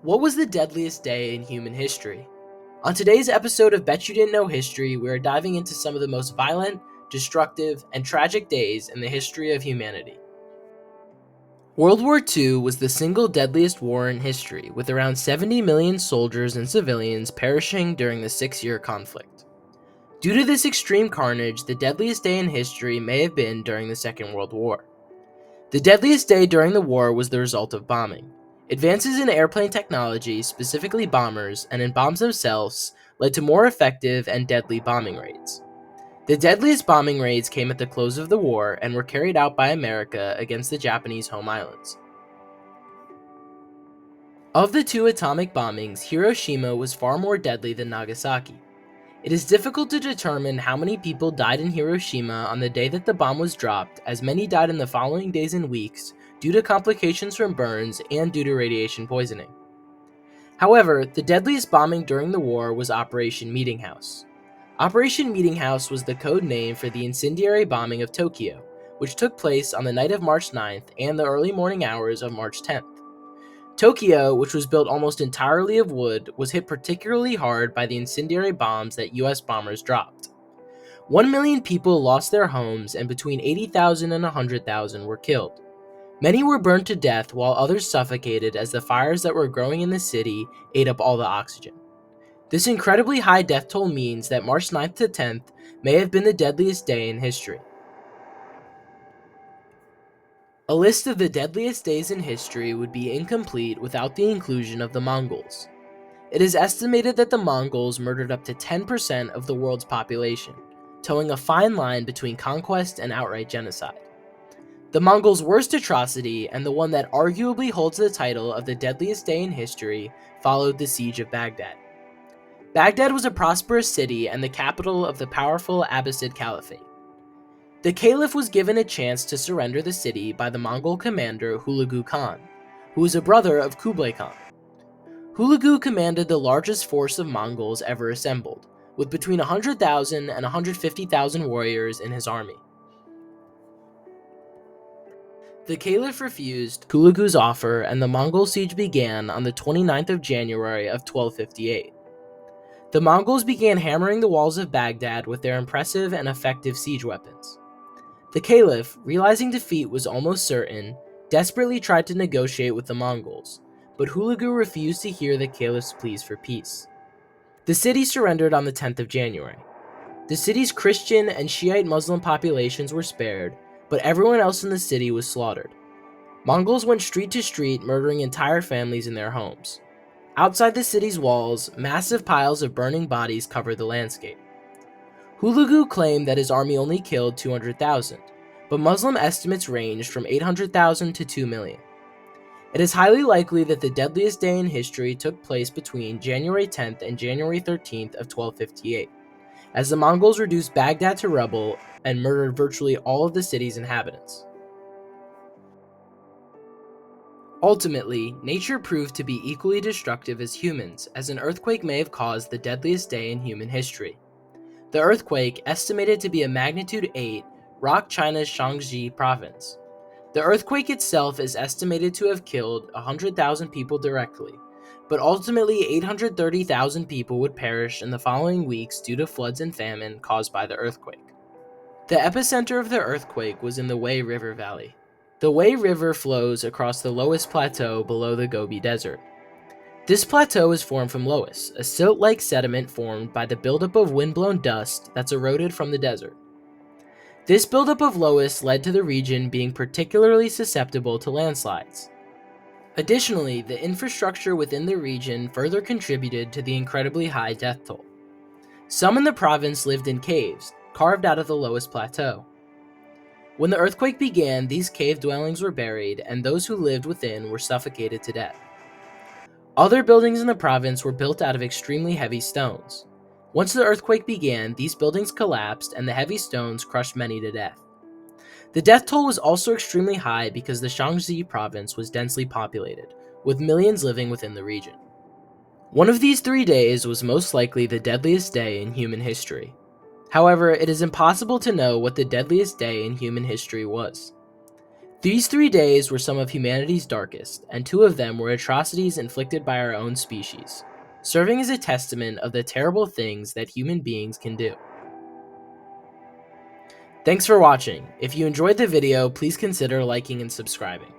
What was the deadliest day in human history? On today's episode of Bet You Didn't Know History, we are diving into some of the most violent, destructive, and tragic days in the history of humanity. World War II was the single deadliest war in history, with around 70 million soldiers and civilians perishing during the 6-year conflict. Due to this extreme carnage, the deadliest day in history may have been during the Second World War. The deadliest day during the war was the result of bombing. Advances in airplane technology, specifically bombers, and in bombs themselves, led to more effective and deadly bombing raids. The deadliest bombing raids came at the close of the war and were carried out by America against the Japanese home islands. Of the two atomic bombings, Hiroshima was far more deadly than Nagasaki. It is difficult to determine how many people died in Hiroshima on the day that the bomb was dropped, as many died in the following days and weeks due to complications from burns and due to radiation poisoning. However, the deadliest bombing during the war was Operation Meeting House. Operation Meeting House was the code name for the incendiary bombing of Tokyo, which took place on the night of March 9th and the early morning hours of March 10th. Tokyo, which was built almost entirely of wood, was hit particularly hard by the incendiary bombs that US bombers dropped. 1 million people lost their homes and between 80,000 and 100,000 were killed. Many were burned to death while others suffocated as the fires that were growing in the city ate up all the oxygen. This incredibly high death toll means that March 9th to 10th may have been the deadliest day in history. A list of the deadliest days in history would be incomplete without the inclusion of the Mongols. It is estimated that the Mongols murdered up to 10% of the world's population, towing a fine line between conquest and outright genocide. The Mongols' worst atrocity, and the one that arguably holds the title of the deadliest day in history, followed the Siege of Baghdad. Baghdad was a prosperous city and the capital of the powerful Abbasid Caliphate. The Caliph was given a chance to surrender the city by the Mongol commander Hulagu Khan, who was a brother of Kublai Khan. Hulagu commanded the largest force of Mongols ever assembled, with between 100,000 and 150,000 warriors in his army. The Caliph refused Hulagu's offer, and the Mongol Siege began on the 29th of January of 1258. The Mongols began hammering the walls of Baghdad with their impressive and effective siege weapons. The Caliph, realizing defeat was almost certain, desperately tried to negotiate with the Mongols, but Hulagu refused to hear the Caliph's pleas for peace. The city surrendered on the 10th of January. The city's Christian and Shiite Muslim populations were spared, but everyone else in the city was slaughtered. Mongols went street to street, murdering entire families in their homes. Outside the city's walls, massive piles of burning bodies covered the landscape. Hulagu claimed that his army only killed 200,000, but Muslim estimates ranged from 800,000 to 2 million. It is highly likely that the deadliest day in history took place between January 10th and January 13th of 1258, as the Mongols reduced Baghdad to rubble and murdered virtually all of the city's inhabitants. Ultimately, nature proved to be equally destructive as humans, as an earthquake may have caused the deadliest day in human history. The earthquake, estimated to be a magnitude 8, rocked China's Shaanxi province. The earthquake itself is estimated to have killed 100,000 people directly, but ultimately 830,000 people would perish in the following weeks due to floods and famine caused by the earthquake. The epicenter of the earthquake was in the Wei River Valley. The Wei River flows across the Loess Plateau below the Gobi Desert. This plateau is formed from loess, a silt-like sediment formed by the buildup of windblown dust that's eroded from the desert. This buildup of loess led to the region being particularly susceptible to landslides. Additionally, the infrastructure within the region further contributed to the incredibly high death toll. Some in the province lived in caves, carved out of the Loess Plateau. When the earthquake began, these cave dwellings were buried, and those who lived within were suffocated to death. Other buildings in the province were built out of extremely heavy stones. Once the earthquake began, these buildings collapsed and the heavy stones crushed many to death. The death toll was also extremely high because the Shaanxi province was densely populated, with millions living within the region. One of these 3 days was most likely the deadliest day in human history. However, it is impossible to know what the deadliest day in human history was. These 3 days were some of humanity's darkest, and 2 of them were atrocities inflicted by our own species, serving as a testament of the terrible things that human beings can do. Thanks for watching. If you enjoyed the video, please consider liking and subscribing.